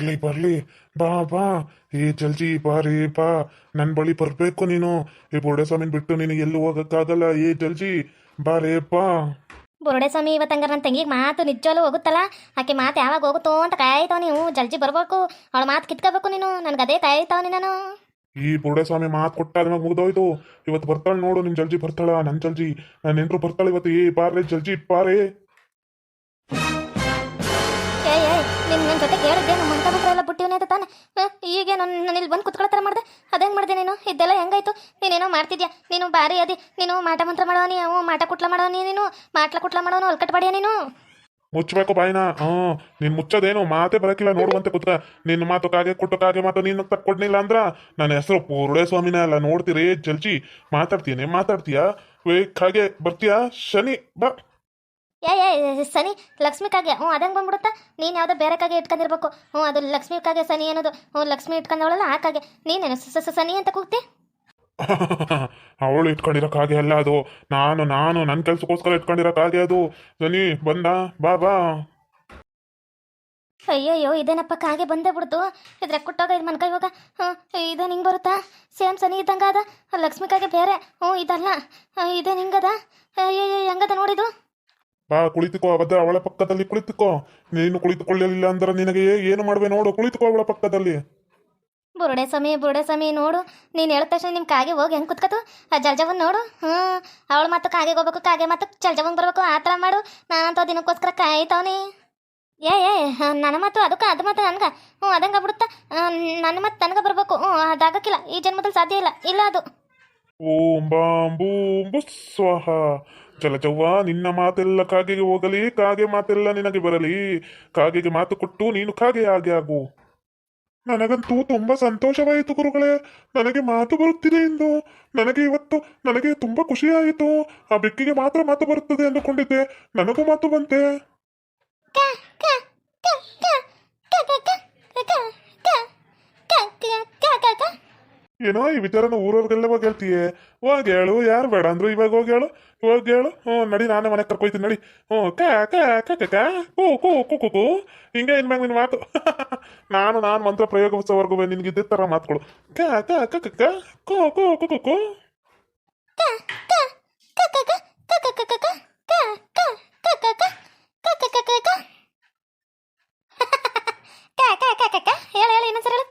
ಬರ್ಲಿ ಬರ್ಲಿ, ಬಾ ಬಾ. ಏ ಜಲ್ಜಿ ಬಾರಿ ಬಾ, ನನ್ ಬಳಿ ಬರ್ಬೇಕು ನೀನು. ಈ ಬೋಡೆ ಸ್ವಾಮಿನ್ ಬಿಟ್ಟು ನಿನಗೆ ಎಲ್ಲೂ ಹೋಗಕ್ಕಾಗಲ್ಲ. ಏ ಜಲ್ಜಿ ಬಾರೇ ಬಾ. ಬುರುಡೆ ಸ್ವಾಮಿ ಇವತ್ತಂಗಾರ ನನ್ನ ತಂಗಿಗೆ ಮಾತು ನಿಜವಲ್ಲೂ ಹೋಗುತ್ತಲ್ಲ. ಆಕೆ ಮಾತು ಯಾವಾಗ ಹೋಗುತ್ತೋ ಅಂತ ಕಾಯ್ತಾವ ನೀವು. ಜಲ್ಜಿ ಬರ್ಬೇಕು, ಅವಳ ಮಾತು ಕಿತ್ಕೋಬೇಕು ನೀನು. ನನ್ಗೆ ಅದೇ ಕಾಯ್ತಾವನಿ ನಾನು. ಈ ಬೋಡೆ ಸ್ವಾಮಿ ಮಾತು ಕೊಟ್ಟಾದ್ಮೇಲೆ ಮುಗ್ದೋಯ್ತು. ಇವತ್ತು ಬರ್ತಾಳೆ ನೋಡು, ನಿಮ್ ಜಲ್ಜಿ ಬರ್ತಾಳ. ನನ್ ಜಲ್ಜಿ, ನನ್ನ ನೆಂಟ್ರು ಬರ್ತಾಳೆ ಇವತ್ತು. ಏ ಬಾರೇ ಜಲ್ಜಿ ಬಾರೇ. ಏ ನನ್ನ ಜೊತೆ ಹೇಳಿದ್ದೆ ನಮ್ಮ ಮಂಟ ಮಂತ್ರ ಎಲ್ಲ ಬುಟ್ಟಿವನೇ ಅಂತ ತಾನೆ. ಈಗ ನಾನು ಇಲ್ಲಿ ಬಂದು ಕುತ್ಕೊಳ್ತಾರ ಮಾಡಿದೆ. ಅದೇನು ಮಾಡಿದೆ ನೀನು? ಇದೆಲ್ಲ ಹೆಂಗಾಯ್ತು? ನೀನೇನೋ ಮಾಡ್ತಿದ್ಯಾ ನೀನು. ಬಾರಿ ಅದಿ ನೀನು. ಮಾಟ ಮಂತ್ರ ಮಾಡೋನಿ, ಮಾಟ ಕುಟ್ಲ ಮಾಡೋನಿ ನೀನು. ಮಾಟ್ಲ ಕುಟ್ಲ ಮಾಡೋನು ಅಲ್ಕಟ್ ಬಾಡಿಯ ನೀನು. ಮುಚ್ಚಬೇಕು ಬಾಯಿನ. ನೀನ್ ಮುಚ್ಚದೇನು ಮಾತೆ ಬರಕಿಲ್ಲ. ನೋಡುವಂತೆ ಕುತ್ಕ. ನಿನ್ನ ಮಾತು ಕಾಗೆ ಕೊಟ್ಟು ಕಾಗೆ ಮಾತು ನೀನು ತಕ್ಕೊಡ್ನಿಲ್ಲ ಅಂದ್ರ ನನ್ನ ಹೆಸರು ಬೋರುಡೆ ಸ್ವಾಮಿನ ಅಲ್ಲ. ನೋಡ್ತೀರಿ ಜಲ್ಜಿ ಮಾತಾಡ್ತೀಯಾ? ವೇ ಕಾಗೆ ಬರ್ತೀಯಾ? ಶನಿ ಬಾ. ಏ ಸನಿ ಲಕ್ಷ್ಮಿ ಕಾಗೆ. ಅದಂಗೆ ಬಂದ್ಬಿಡುತ್ತಾ? ನೀನು ಯಾವುದೋ ಬೇರೆ ಕಾಗೆ ಇಟ್ಕೊಂಡಿರ್ಬೇಕು. ಅದು ಲಕ್ಷ್ಮಿ ಕಾಗೆ ಸನಿ ಅನ್ನೋದು. ಲಕ್ಷ್ಮಿ ಇಟ್ಕೊಂಡವಳಲ್ಲ ಆ ಕಾಗೆ. ನೀನೇನು ಸನಿ ಅಂತ ಕೂಗ್ತಿ? ಅವಳು ಇಟ್ಕೊಂಡಿರೋ ಕಾಗೆ ಅಲ್ಲ ಅದು. ನಾನು ನನ್ನ ಕೆಲ್ಸಕ್ಕೋಸ್ಕರ ಇಟ್ಕೊಂಡಿರೋ ಕಾಗೆ ಅದು. ಶನಿ ಬಂದ, ಬಾ ಬಾ. ಅಯ್ಯಯ್ಯೋ ಇದೇನಪ್ಪ ಕಾಗೆ ಬಂದೇ ಬಿಡ್ತು. ಇದ್ರೆ ಕುಟ್ಟೋಗ ಇದು ಮನ್ಕ ಇವಾಗ. ಇದೇನು ಹಿಂಗೆ ಬರುತ್ತಾ? ಸೇಮ್ ಸನಿ ಇದ್ದಂಗೆ ಅದ. ಲಕ್ಷ್ಮಿ ಕಾಗೆ ಬೇರೆ. ಇದಲ್ಲ. ಇದೇನು ಹಿಂಗದ? ಅಯ್ಯಯ್ಯೋ ಹೆಂಗದ ನೋಡಿದು. ಬಾ ಕುಳಿತುಕೋ. ಅಬದ್ಧ ಅವಳ ಪಕ್ಕದಲ್ಲಿ ಕುಳಿತುಕೋ. ನೀನು ಕುಳಿತುಕೊಳ್ಳಲಿಲ್ಲ ಅಂದ್ರೆ ನಿನಗೆ ಏನು ಮಾಡುವೆ ನೋಡು. ಕುಳಿತುಕೋ ಅವಳ ಪಕ್ಕದಲ್ಲಿ. ಬುರುಡೆ ಸ್ವಾಮಿ ನೋಡು. ನೀನು ಹೇಳಿದ ತಕ್ಷಣ ನಿಮ್ಮ ಕಾಗೆ ಹೋಗಿ ಹೆಂಗೆ ಕುತ್ಕತು. ಆ ಜಲ್ಜವನ್ ನೋಡು. ಅವಳ ಮಾತು ಕಾಗೆಗೆ ಹೋಗ್ಬೇಕು, ಕಾಗೆ ಮಾತು ಜಲ್ಜವಂಗೆ ಬರ್ಬೇಕು. ಆ ಥರ ಮಾಡು. ನಾನಂತ ದಿನಕ್ಕೋಸ್ಕರ ಕಾಯ್ತಾವನಿ. ಏ ನನ್ನ ಮಾತು ಅದಕ್ಕೆ, ಅದು ಮಾತು ನನಗೆ. ಅದಂಗೆ ಬಿಡುತ್ತಾ? ನನ್ನ ಮಾತು ನನಗೆ ಬರಬೇಕು. ಅದಾಗಕ್ಕಿಲ್ಲ. ಈ ಜನ್ಮದಲ್ಲಿ ಸಾಧ್ಯ ಇಲ್ಲ. ಇಲ್ಲ ಅದು. ಓಂ ಬಾಂ ಬೂಂ ಬುಸ್ ಸ್ವಾಹ. ಜಲಜವ್ವ, ನಿನ್ನ ಮಾತೆಲ್ಲ ಕಾಗೆಗೆ ಹೋಗಲಿ, ಕಾಗೆ ಮಾತೆಲ್ಲ ನಿನಗೆ ಬರಲಿ. ಕಾಗೆಗೆ ಮಾತು ಕೊಟ್ಟು ನೀನು ಕಾಗೆ ಹಾಗೆ ಆಗು. ನನಗಂತೂ ತುಂಬಾ ಸಂತೋಷವಾಯಿತು ಗುರುಗಳೇ. ನನಗೆ ಮಾತು ಬರುತ್ತಿದೆ ಎಂದು. ನನಗೆ ತುಂಬಾ ಖುಷಿಯಾಯಿತು. ಆ ಬೆಕ್ಕಿಗೆ ಮಾತ್ರ ಮಾತು ಬರುತ್ತದೆ ಎಂದುಕೊಂಡಿದ್ದೆ. ನನಗೂ ಮಾತು ಬಂತೆ. ಏನೋ ಈ ವಿಚಾರನ ಊರವ್ರಿಗೆಲ್ಲ ಹೋಗಿ ಹೇಳ್ತೀಯೇ. ಹೋಗಿ ಹೇಳು. ಯಾರು ಬೇಡ ಅಂದ್ರು ಇವಾಗ ಹೋಗಿ ಹೇಳು. ನಡಿ, ನಾನೇ ಮನೆಗೆ ಕರ್ಕೊಯ್ತೀನಿ ನಡಿ. ಕಾ ಕಾ ಕಾ ಕಾ ಕೂ ಕೂ ಕೂ ಕೂ ಕೂ. ಹಿಂಗೆ ಇನ್ಮ್ಯಾಗ ನಿನ್ನ ಮಾತು. ನಾನು ಮಂತ್ರ ಪ್ರಯೋಗಿಸೋವರೆಗೂ ನಿನ್ಗೆ ಇದ್ದ ಥರ ಮಾತುಗಳು. ಕಾ ಕಾ ಕಾ ಕಾ ಕಾ ಕೂ ಕೂ ಕೂ ಕೂ ಕೂ. ಹೇಳು ಇನ್ನೊಂದ್ಸರಿ ಹೇಳು.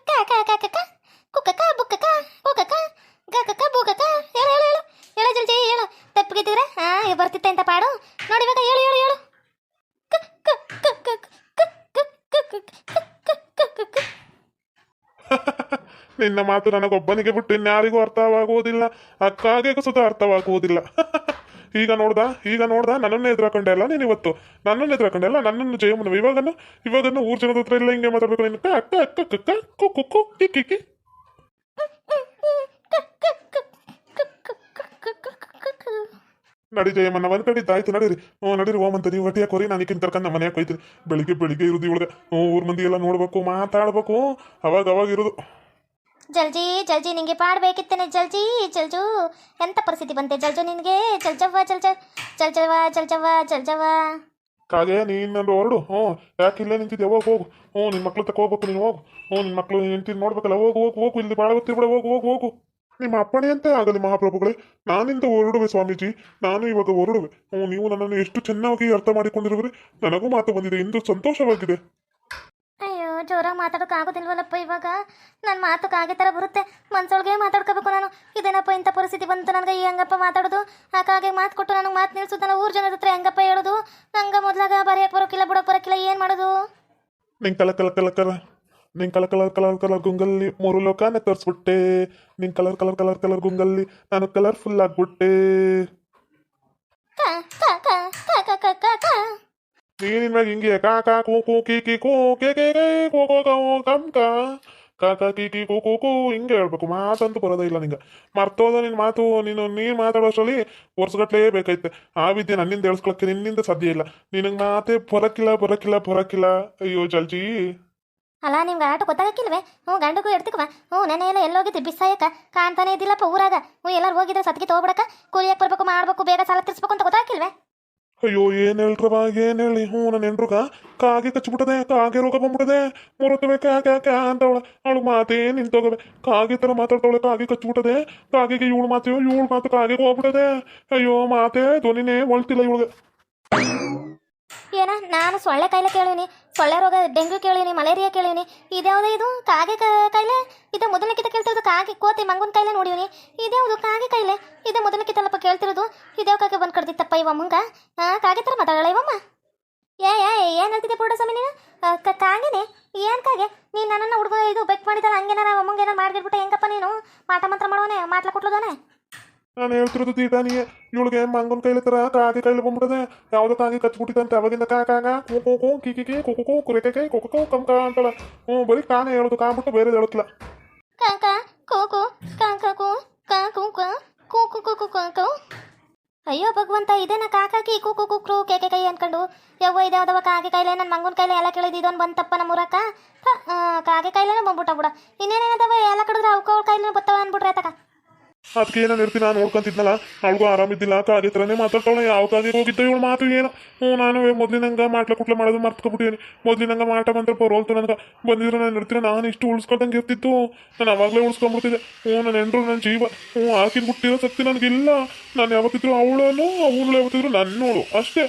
ಕುಕ್ಕಕ್ಕ ಬುಕ್ಕಕ್ಕ ಕುಕ್ಕಕ್ಕ ಗಕ್ಕಕ್ಕ ಬುಕ್ಕಕ್ಕ. ಹೇಳು ಜಲ್ದಿ ಹೇಳು. ತಪ್ಪಿಗಿದ್ದಿದ್ರೆ ಬರ್ತಿತ್ತೆ ಅಂತ ಪಾಡು. ನೋಡಿ ಇವಾಗ ಹೇಳು. ನಿನ್ನ ಮಾತು ನನಗೊಬ್ಬನಿಗೆ ಬಿಟ್ಟು ಇನ್ಯಾರಿಗೂ ಅರ್ಥವಾಗುವುದಿಲ್ಲ. ಅಕ್ಕಾಗೆಗೂ ಸುತ ಅರ್ಥವಾಗುವುದಿಲ್ಲ. ಈಗ ನೋಡ್ದ ನನ್ನನ್ನೇ ಎದುರಾಕೊಂಡೆ ಅಲ್ಲ ನೀನು ಇವತ್ತು. ನನ್ನನ್ನು ಜಯಮುನ ಇವಾಗನ್ನು ಊರ್ ಜನದ ಹತ್ರ ಎಲ್ಲ ಹಿಂಗೆ ಮಾತಾಡ್ಬೇಕು ನೀನು. ಅಕ್ಕ ಅಕ್ಕ ಕಕ್ಕ ಕುಕ್ಕು ಕು ಕಿಕ್ಕಿ. ನಡಿ ಜಯಮನ್ನ ಒಂದ್ ಕಡಿದ್ದು ಆಯ್ತು. ನಡೀರಿ ಓಮಂತ. ನೀವು ಹೊಟ್ಟೆ ಹಾಕೋರಿ, ನಾನು ಈಗಿನ ಕರ್ಕೊಂಡು ನಮ್ಮ ಮನೆಯಾಗ ಹೋಯ್ತೀನಿ. ಬೆಳಿಗ್ಗೆ ಇರುದು ಇವಳಿಗೆ. ಊರ್ ಮಂದಿ ಎಲ್ಲ ನೋಡ್ಬೇಕು, ಮಾತಾಡ್ಬೇಕು. ಅವಾಗ ಇರುದು. ಜಲ್ಜಿ ನಿಂಗೆ ಪಾಡ್ಬೇಕಿತ್ತೇನೆ. ಜಲ್ಜು ಎಂತ ಪರಿಸ್ಥಿತಿ ಬಂತೆ ಜಲ್ಜು ನಿನಗೆ. ಜಲ್ಜವ್ವ. ಕಾಗೆ ನೀನು ಹೊರಡು. ಯಾಕೆ ಇಲ್ಲೇ ನಿಂತಿದ್ದೆ? ಹೋಗು. ನಿನ್ನ ಮಕ್ಳು ತಕ ಹೋಗ್ಬೇಕು ನೀನು. ಹೋಗು. ನಿನ್ನ ಮಕ್ಳು ನಿಂತಿದ್ದು ನೋಡ್ಬೇಕಲ್ಲ. ಹೋಗು. ಇಲ್ಲಿ ಬಾಳ ಗೊತ್ತಿರ್ಬೇಡ. ಹೋಗು. ನಿಮ್ಮ ಅಪ್ಪಣೆಯಂತೆ ಆಗಲಿ ಮಹಾಪ್ರಭುಗಳೇ. ನಾನಿಂದ ಹೊರಡುವೆ ಸ್ವಾಮೀಜಿ. ನಾನು ಇವಾಗ ಹೊರಡುವೆ. ನೀವು ನನ್ನನ್ನು ಎಷ್ಟು ಚೆನ್ನಾಗಿ ಅರ್ಥ ಮಾಡಿಕೊಂಡಿರುವಿರಿ. ನನಗೂ ಮಾತು ಬಂದಿದೆ ಎಂದು ಸಂತೋಷವಾಗಿದೆ. ಅಯ್ಯೋ ಜೋರಾಗಿ ಮಾತಾಡೋಕೆ ಆಗೋದಿಲ್ವಲ್ಲಪ್ಪ ಇವಾಗ. ನನ್ನ ಮಾತು ಕಾಗೆ ಥರ ಬರುತ್ತೆ. ಮನ್ಸೊಳಗೆ ಮಾತಾಡ್ಕೋಬೇಕು ನಾನು. ಇದೇನಪ್ಪ ಇಂಥ ಪರಿಸ್ಥಿತಿ ಬಂತು ನನಗೆ. ಈ ಹೆಂಗಪ್ಪ ಮಾತಾಡೋದು? ಆ ಕಾಗೆ ಮಾತು ಕೊಟ್ಟು ನನಗೆ ಮಾತು ನಿಲ್ಸೋದು. ನಾನು ಊರ್ ಜನದ ಹತ್ರ ಹೆಂಗಪ್ಪ ಹೇಳೋದು? ನಂಗೆ ಮೊದ್ಲಾಗ ಬರೆಯಕ್ಕೆ ಬರೋಕಿಲ್ಲ, ಬಿಡೋಕೆ ಬರೋಕಿಲ್ಲ. ಏನು ಮಾಡೋದು? ನಿಂಗೆ ಕಲರ್ ಗುಂಗಲ್ಲಿ 3 ಲೋಕನ ತೋರಿಸ್ಬಿಟ್ಟೆ. ನಿಂಗೆ ಕಲರ್ ಗುಂಗಲ್ಲಿ ನಾನು ಕಲರ್ಫುಲ್ ಆಗ್ಬಿಟ್ಟೆ. ನೀನಿನ್ಮ್ಯಾಗ ಹಿಂಗೆ ಕಾ ಕಾ ಕೂ ಕೂ ಕಿ ಕಿ ಕೂ ಕೆ ಕೆ ಕೆ ಕೋ ಕೋ ಕೋ ಕಂ ಕಾ ಕಾ ಕಾ ಕಿ ಕಿ ಕೂ ಕೂ ಕೂ ಹಿಂಗೆ ಹೇಳ್ಬೇಕು. ಮಾತಂತೂ ಬರೋದೇ ಇಲ್ಲ ನಿಂಗೆ. ಮರ್ತೋದ ನಿನ್ನ ಮಾತು. ನೀನು ಮಾತಾಡೋಷ್ಟರಲ್ಲಿ ವರ್ಷಗಟ್ಲೇ ಬೇಕೈತೆ. ಆ ವಿದ್ಯೆ ನನ್ನಿಂದ ಹೇಳ್ಸ್ಕೊಳಕ್ಕೆ ನಿನ್ನಿಂದ ಸಾಧ್ಯ ಇಲ್ಲ. ನಿನಗೆ ಮಾತೇ ಬರಕಿಲ್ಲ. ಅಯ್ಯೋ ಜಲ್ಜಿ. ಅಲ್ಲ ನಿಮ್ಗೆ ಆಟ ಗೊತ್ತಾಗಕ್ಕಿಲ್ವೇ? ಗಂಡಗೂ ಎಡ್ತಿಕ್ವ. ನೆನೆ ಎಲ್ಲ ಎಲ್ಲೋಗಿದ್ರಿ ಬಿಸಾಯಕ? ಕಾಣ್ತಾನೆ ಇದ್ದಿಲ್ಲಪ್ಪ ಊರಾಗ. ಎಲ್ಲರೂ ಹೋಗಿದ್ರೆ ಸತ್ಗೆ ತೊಗೊಬಿಡಕ. ಕೂಲಿಯಾಗಿ ಬರ್ಬೇಕು, ಮಾಡ್ಬೇಕು, ಬೇಗ ಸಾಲ ತೀರ್ಸ್ಬೇಕು ಅಂತ ಗೊತ್ತಾಗಿಲ್ವೇ? ಅಯ್ಯೋ ಏನ್ ಹೇಳ್ರವ ಏನ್ ಹೇಳಿ ಹ್ಞೂ ನನ್ನ ಹೆಂಡ್ರುಗ ಕಾಗೆ ಕಚ್ಬಿಟ್ಟದೆ ಕಾಗೆ ರೋಗ ಬಂದ್ಬಿಟ್ಟದೆ ಮುರುತ್ತವೆ ಕ್ಯಾ ಅಂತವಳ ಅವಳು ಮಾತೇ ನಿಂತೋಗವೆ ಕಾಗೆ ತರ ಮಾತಾಡ್ತಾವಳೆ ಕಾಗೆ ಕಚ್ಬಿಟ್ಟದೆ ಕಾಗೆಗೆ ಇವಳು ಮಾತು ಕಾಗೆಗೆ ಹೋಗ್ಬಿಟ್ಟದೆ ಅಯ್ಯೋ ಮಾತೇ ಧ್ವನಿನೇ ಒಳ್ತಿಲ್ಲ ಇವಳಿಗೆ. ಏನ ನಾನು ಸೊಳ್ಳೆ ಕಾಯಿಲೆ ಕೇಳೀನಿ, ಸೊಳ್ಳೆ ರೋಗ ಡೆಂಗ್ಯೂ ಕೇಳೀನಿ, ಮಲೇರಿಯಾ ಕೇಳೀನಿ, ಇದ್ಯಾವುದೇ ಇದು ಕಾಗೆ ಕಾಯಿಲೆ? ಇದೇ ಮೊದಲಕ್ಕಿಂತ ಕೇಳ್ತಿರೋದು ಕಾಗೆ ಕೋತಿ ಮಂಗನ ಕಾಯಿಲೆ ನೋಡಿವ್ನಿ, ಇದ್ಯಾವುದು ಕಾಗೆ ಕಾಯಿಲೆ? ಇದೇ ಮೊದಲಕ್ಕಿಂತಲ್ಲಪ್ಪ ಕೇಳ್ತಿರೋದು. ಇದ್ಯಾವ ಕಾಗೆ ಬಂದು ಕಡ್ದಿತ್ತಪ್ಪ ಇವಮ್ಮಂಗ? ಕಾಗೆ ಥರ ಮಾತಾಡಲ್ಲ ಇವಮ್ಮ. ಏನು ಹೇಳ್ತಿದ್ದೆ ಪೂರ್ಣ ಸ್ವಾಮಿ ನೀನು? ಕಾಗೆನೆ? ಏನು ಕಾಗೆ? ನೀನು ನನ್ನನ್ನು ಹುಡುಗ ಇದು ಬೆಕ್ ಮಾಡಿದಲ್ಲ, ಹಂಗೇನಾರ ಅಮ್ಮಂಗೆ ಏನಾರು ಮಾಡಿಬಿಟ್ಟೆ ಹೆಂಗಪ್ಪ ನೀನು? ಮಾಟ ಮಂತ್ರ ಮಾಡೋನೆ ಮಾಟ್ಲ ಕೊಟ್ಲದಾನೆ. ನಾನು ಹೇಳ್ತಿರೋದು ತೀಟಾನಿಯೇ ಇವಳಿಗೆ ಮಂಗನ ಕೈಲಿ ತರ ಕಾಗೆ ಕೈಲಿ ಬಂದ್ಬಿಟ್ಟದೆ ಯಾವುದೋ ಕಾಗೆ ಕಚ್ಬಿಟ್ಟಿದಂತೆ ಅವಾಗಿಂದ ಕಾಗ ಕೂ ಕಿಕಿ ಕುಕು ಕುರೆಕೆ ಕೊಕ್ಕೋ ಕಂಕ ಅಂತಳ ಬರೀ ಕಾನೇ ಹೇಳೋದು ಕಾಬಿಟ್ಟು ಬೇರೆ ಹೇಳತ್ಲ. ಕಾಕ ಕೂಕು ಕಾಕ ಕೂ ಕಾಕು ಕೂಕು ಕೂಕು ಕಾಕು. ಅಯ್ಯೋ ಭಗವಂತ, ಇದೇನ ಕಾಕಾಕಿ ಕೂಕು ಕುಕ್ರು ಕೇಕೆ ಕೈ ಅನ್ಕೊಂಡು ಯವ್ವ ಇದ್ಯಾವ್ದವ ಕಾಗೆ ಕಾಯಿಲೆ ನನ್ನ ಮಂಗನ ಕಾಯಿಲೆ ಎಲ್ಲ ಕೇಳಿದ್ದು ಇದೊಂದು ಬಂತಪ್ಪ ನಮ್ಮೂರಕ್ಕ. ಕಾಗೆ ಕಾಯಿಲೆನೂ ಬಂದ್ಬಿಟ್ಟ ಬಿಡ. ಇನ್ನೇನೇನದವ ಎಲ್ಲ ಕಡಿದ್ರೆ ಅವಳ ಕಾಯಿಲೆ ಬತ್ತವ ಅಂದ್ಬಿಟ್ರೆ ತಕ. ಅದಕ್ಕೆ ನಾನು ಇರ್ತೀನಿ ನಾನು ನೋಡ್ಕೊಂತಿದ್ನಲ್ಲ ಅವಳಿಗೂ ಆರಾಮಿದ್ದಿಲ್ಲ ಕಾಗೆ ಥರನೇ ಮಾತಾಡ್ತಾವಳೆ ಯಾವ ಕಾಗೆ ಹೋಗಿದ್ದ ಇವಳು ಮಾತು ಏನು ನಾನು ಮೊದಲಿನಂಗೆ ಮಾಡ್ಲ ಕುಟ್ಲ ಮಾಡೋದು ಮರ್ತ್ಕೊಬಿಟ್ಟಿದ್ದೀನಿ ಮೊದಲಿನಂಗೆ ಮಾಟ ಮಂತ್ರ ಬರೋಲ್ತು ನನಗೆ ಬಂದಿದ್ರೆ ನಾನು ಇರ್ತೀನಿ ನಾನು ಇಷ್ಟು ಉಳಿಸ್ಕೊಳ್ದಂಗೆ ಇರ್ತಿತ್ತು ನಾನು ಅವಾಗಲೇ ಉಳಿಸ್ಕೊಂಡ್ಬಿಡ್ತಿದ್ದೆ ನನ್ನ ಹೆಂಡ್ರು ನನ್ನ ಜೀವ ಹಾಕಿನ ಬಿಟ್ಟಿರೋ ಶಕ್ತಿ ನನಗಿಲ್ಲ ನಾನು ಯಾವತ್ತಿದ್ರು ಅವಳನ್ನು ಅವಳು ಯಾವತ್ತಿದ್ರು ನನ್ನೋಳು ಅಷ್ಟೇ.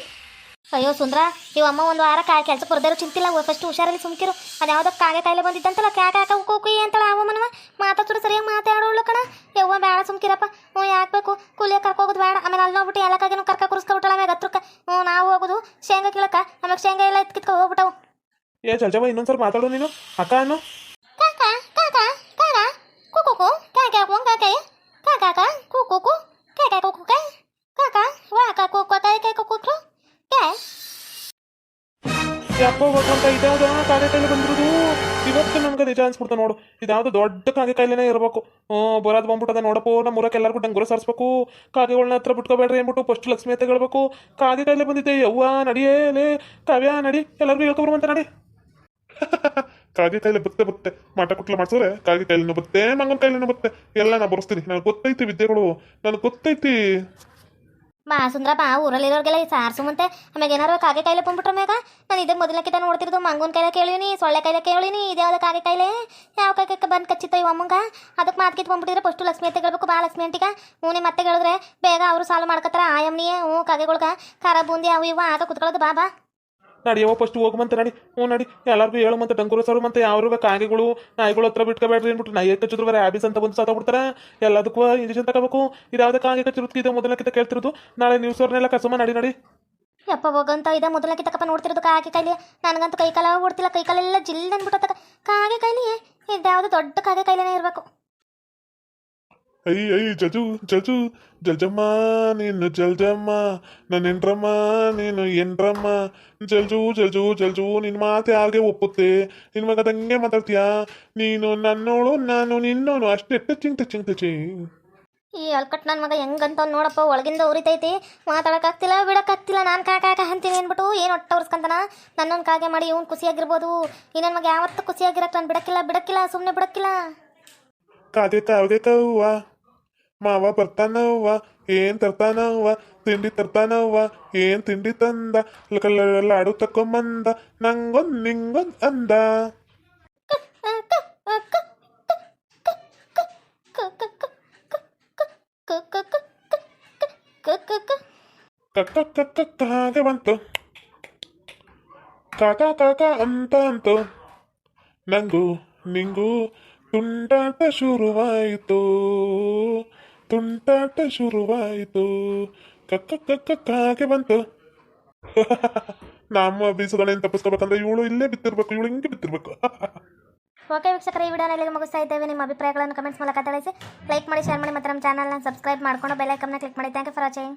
ಅಯ್ಯೋ ಸುಂದ್ರ, ಇವಮ್ಮ ಒಂದು ವಾರ ಕೆಲಸ ಬರದೇರು ಚಿಂತಿಲ್ಲ, ಫಸ್ಟ್ ಹುಷಾರಲ್ಲಿ ಸುಮ್ಕಿರು. ಅದು ಯಾವುದೋ ಕಾಗೆ ಕಾಯಿಲೆ ಬಂದಿದ್ದಂತಲ್ಲ ಕ್ಯಾಕ ಉಕ್ಕಿ ಅಂತಳ ಅವಮ್ಮನವ ಮಾತಾಡ್ತಿರು ಸರಿಯಾಗಿ ಮಾತಾಡೋಳು ಕಣ. ಯವ್ವ ಬೇಡ ಸುಮ್ಕಿರಪ್ಪ. ಯಾಕೆ ಬೇಕು ಕೂಲಿಯಾಗಿ ಕರ್ಕೋಗೋದು ಬೇಡ. ಆಮೇಲೆ ಅಲ್ಲಿ ನೋಡ್ಬಿಟ್ಟು ಎಲ್ಲ ಕಾಗೆನೂ ಕುರಿಸ್ಕೊಬಿಟ್ಟಳ ಆಮೇಲೆ ಹತ್ರಕ್ಕೆ ನಾವು ಹೋಗೋದು ಶೇಂಗಾ ಕೀಳಕ್ಕ, ಆಮೇಲೆ ಶೇಂಗಾ ಎಲ್ಲ ಎತ್ಕಿತ್ಕೊ ಹೋಗ್ಬಿಟ್ಟವು. ಏ ಜಲ್ಜವ ಇನ್ನೊಂದ್ಸಲ ಮಾತಾಡೋ ನೀನು ಅಕ್ಕ ಅನ್ನು ಕಾಕ ಕಾಕ ಕಾಕ ಕುಕು ಕಾಕ ಕಾಕ ಕಾಕ ಕುಕು ಕಾಕ ಕುಕು ಕಾಕ ವಾ ಕಾಕು ಕಾಕ ಕುಕು ಯಾಕೋ ಭಗವಂತ ಇದ್ಯಾವ್ದು ಕಾಗೆ ಕಾಯಿಲೆ ಬಂದಿರೋದು ಇವತ್ತು ನಮ್ಗೆ ನಿಜ ಅನ್ಸ್ಬಿಡ್ತಾ ನೋಡು. ಇದ್ಯಾವುದು ದೊಡ್ಡ ಕಾಗೆ ಕಾಯಿಲೆನೇ ಇರಬೇಕು. ಬರೋದು ಬಂದ್ಬಿಟ್ಟದೆ ನೋಡಪ್ಪೋ ನಮ್ಮ ಊರಕ್ಕೆ ಎಲ್ಲರಿಗೂ ಡಂಗುರ ಸಾರಿಸ್ಬೇಕು. ಕಾಗೆಗಳನ್ನ ಹತ್ರ ಬಿಟ್ಕೋಬೇಡ್ರಿ ಅಂದ್ಬಿಟ್ಟು ಫಸ್ಟ್ ಲಕ್ಷ್ಮಿ ಅಂತ ಹೇಳ್ಬೇಕು. ಕಾಗೆ ಕಾಯಿಲೆ ಬಂದಿದ್ದೆ ಯವ್ವ ನಡಿಯೇಲೇ ಕಾವ್ಯ ನಡಿ ಎಲ್ಲರಿಗೂ ಹೇಳ್ಕೊಬರುವಂತ ನಡಿ. ಕಾಗೆ ಕಾಯಿಲೆ ಬತ್ತೆ ಮಾಟ ಕುಟ್ಲ ಮಾಡ್ಸಿದ್ರೆ ಕಾಗೆ ಕಾಯಿಲೆನೂ ಬತ್ತೆ ಮಂಗನ ಕಾಯಿಲೆನೂ ಬತ್ತೆ ಎಲ್ಲ ನಾ ಬರೆಸ್ತೀನಿ. ನನಗೆ ಗೊತ್ತೈತಿ ವಿದ್ಯೆಗಳು ನನಗೆ ಗೊತ್ತೈತಿ. ಬಾ ಸುಂದ್ರ ಬಾ, ಊರಲ್ಲಿರೋರಿಗೆಲ್ಲ ಸಾರ್ಸು ಮುಂತೆ. ಆಮೇಲೆ ಏನಾರು ಕಾಗೆ ಕಾಯಿಲೆ ಬಂದ್ಬಿಟ್ರೆ ಮ್ಯಾಗ ನಾನು ಇದಕ್ಕೆ ಮೊದಲಕ್ಕಿಂತ ನೋಡ್ತಿರೋದು ಮಂಗನ ಕಾಯಿಲೆ ಕೇಳೀನಿ, ಸೊಳ್ಳೆ ಕಾಯಿಲೆ ಕೇಳೀನಿ, ಇದ್ಯಾವ್ದು ಕಾಗೆ ಕಾಯಿಲೆ ಯಾವ ಕಾಗೆ ಬಂದು ಕಚ್ಚಿತ್ತು ಇವಮ್ಮಂಗ. ಅದಕ್ಕೆ ಮಾತ್ಕಿತ್ತು ಬಂದ್ಬಿಟ್ಟಿದ್ರೆ ಫಸ್ಟು ಲಕ್ಷ್ಮಿ ಅಂತ ಹೇಳ್ಬೇಕು. ಬಾ ಲಕ್ಷ್ಮಿ ಅಂಟಿಗ ಹ್ಞೂ ಮತ್ತೆ ಹೇಳಿದ್ರೆ ಬೇಗ ಅವರು ಸಾಲ್ವ್ ಮಾಡ್ಕೊತಾರ. ಆಯಮ್ನಿಯೇ ಕಾಗೆಗಳ್ಗೆ ಖಾರ ಬೂಂದಿ ಅವು ಇವು ಆಗ ಕುತ್ಕೊಳ್ಳೋದು. ಬಾ ನಡಿಯವ ಫಸ್ಟ್ ಹೋಗ್ಮಂತ ನಡಿ. ನಡಿ ಎಲ್ಲರಿಗೂ ಹೇಳು ಮತ್ತೆ ಡಂಗೂರು ಸರು ಮತ್ತೆ ಯಾವ್ರು ಕಾಗೆಗಳು ನಾಯಿಗಳು ಹತ್ರ ಬಿಟ್ಕೋಬೇಡ್ರಿ ಅಂದ್ಬಿಟ್ಟು ನಾಯಿ ಕಚ್ಚಿದ್ರು ಬೇರೆ ಹ್ಯಾಬಿಸ್ ಅಂತ ಬಂದು ಸಾತಾಗ್ಬಿಡ್ತಾರೆ. ಎಲ್ಲದಕ್ಕೂ ಇಂಜೆಕ್ಷನ್ ತಗೋಬೇಕು. ಇದಾವ್ದೇ ಕಾಗೆ ಕಚ್ಚಿರೋದಕ್ಕೆ ಇದೆ ಮೊದಲಕ್ಕಿಂತ ಕೇಳ್ತಿರೋದು. ನಾಳೆ ನ್ಯೂಸ್ ಅವ್ರನ್ನೆಲ್ಲ ಕಸಮ ನಡಿ. ಯಪ್ಪ ಹೋಗಂತ ಇದೆ ಮೊದಲಕ್ಕಿಂತ ತಕ್ಕಪ್ಪ ನೋಡ್ತಿರೋದು ಕಾಗೆ ಕಾಯಿಲೆ. ನನಗಂತೂ ಕೈಕಾಲ ಓಡ್ತಿಲ್ಲ, ಕೈಕಾಲೆಲ್ಲ ಜಿಲ್ ಅಂದ್ಬಿಟ್ಟು ಕಾಗೆ ಕಾಯಿಲೆ. ಇದ್ಯಾವುದು ದೊಡ್ಡ ಕಾಗೆ ಕಾಯಿಲೆನೇ ಇರಬೇಕು. ಐ ಜಜು ಜಲ್ಜಮ್ಮ ನೀನು ಜಲ್ಜಮ್ಮ ನನ್ನ ಹೆಂಡ್ರಮ್ಮ ನೀನು ಎಂಡ್ರಮ್ಮ ಜಲ್ಜು ನಿನ್ನ ಮಾತು ಯಾರಿಗೆ ಒಪ್ಪುತ್ತೆ? ನಿನ್ನ ಮಗ ತಂಗೆ ಮಾತಾಡ್ತೀಯಾ? ನೀನು ನನ್ನೋಳು ನಾನು ನಿನ್ನೋನು ಅಷ್ಟೇ ಟಚಿಂಗ್. ಈ ಅಲ್ಕಟ್ ನನ್ನ ಮಗ ಹೆಂಗಂತ ನೋಡಪ್ಪ ಒಳಗಿಂದ ಉರಿತೈತಿ, ಮಾತಾಡೋಕ್ಕಾಗ್ತಿಲ್ಲ ಬಿಡೋಕ್ಕಾಗ್ತಿಲ್ಲ. ನಾನು ಕಾಕ ಅಂತೀನಿ ಅಂದ್ಬಿಟ್ಟು ಏನು ಒಟ್ಟು ಉರ್ಸ್ಕೊಂತಾನ. ನನ್ನೊಂದು ಕಾಗೆ ಮಾಡಿ ಇವ್ನು ಖುಷಿಯಾಗಿರ್ಬೋದು. ಈ ನನ್ನ ಮಗ ಯಾವತ್ತೂ ಖುಷಿಯಾಗಿರಕ್ಕೆ ನಾನು ಬಿಡಕ್ಕಿಲ್ಲ ಸುಮ್ಮನೆ ಬಿಡಕ್ಕಿಲ್ಲ. ಕಾಗೆ ಕವ್ವ ಮಾವ ಬರ್ತಾನವ್ವ ಏನ್ ತರ್ತಾನವ್ವ ತಿಂಡಿ ತರ್ತಾನವ್ವ ಏನ್ ತಿಂಡಿ ತಂದ ಲಾಡು ತಕೊಂಬಂದ ನಂಗೊಂದ್ ನಿಂಗೊಂದ್ ಅಂದ. ಕಾಗೆ ಬಂತು ಕಾಕ ಅಂತ ಅಂತು ನಂಗೂ ನಿಂಗೂ ತುಂಟಾಟ ಶುರುವಾಯಿತು ಕಾಗೆ ಬಂತು. ನಮ್ಮ ಬೀಸದೊಳೆಯನ್ನು ತಪ್ಪಿಸ್ಕೋಬೇಕಂದ್ರೆ ಇವಳು ಇಲ್ಲೇ ಬಿತ್ತಿರ್ಬೇಕು, ಇವಳು ಹಿಂಗೆ ಬಿತ್ತಿರ್ಬೇಕು. ಓಕೆ ವೀಕ್ಷಕರೇ, ಈ ವಿಡಿಯೋನ ಇಲ್ಲಿಗೆ ಮುಗಿಸ್ತಾ ಇದ್ದೇವೆ. ನಿಮ್ಮ ಅಭಿಪ್ರಾಯಗಳನ್ನು ಕಮೆಂಟ್ಸ್ ಮೂಲಕ ತಿಳಿಸಿ, ಲೈಕ್ ಮಾಡಿ, ಶೇರ್ ಮಾಡಿ, ಮತ್ತು ನಮ್ಮ ಚಾನಲ್ನ ಸಬ್ಸ್ಕ್ರೈಬ್ ಮಾಡ್ಕೊಂಡು ಬೆಲ್ ಐಕನ್ನ ಕ್ಲಿಕ್ ಮಾಡಿ. Thank you for watching.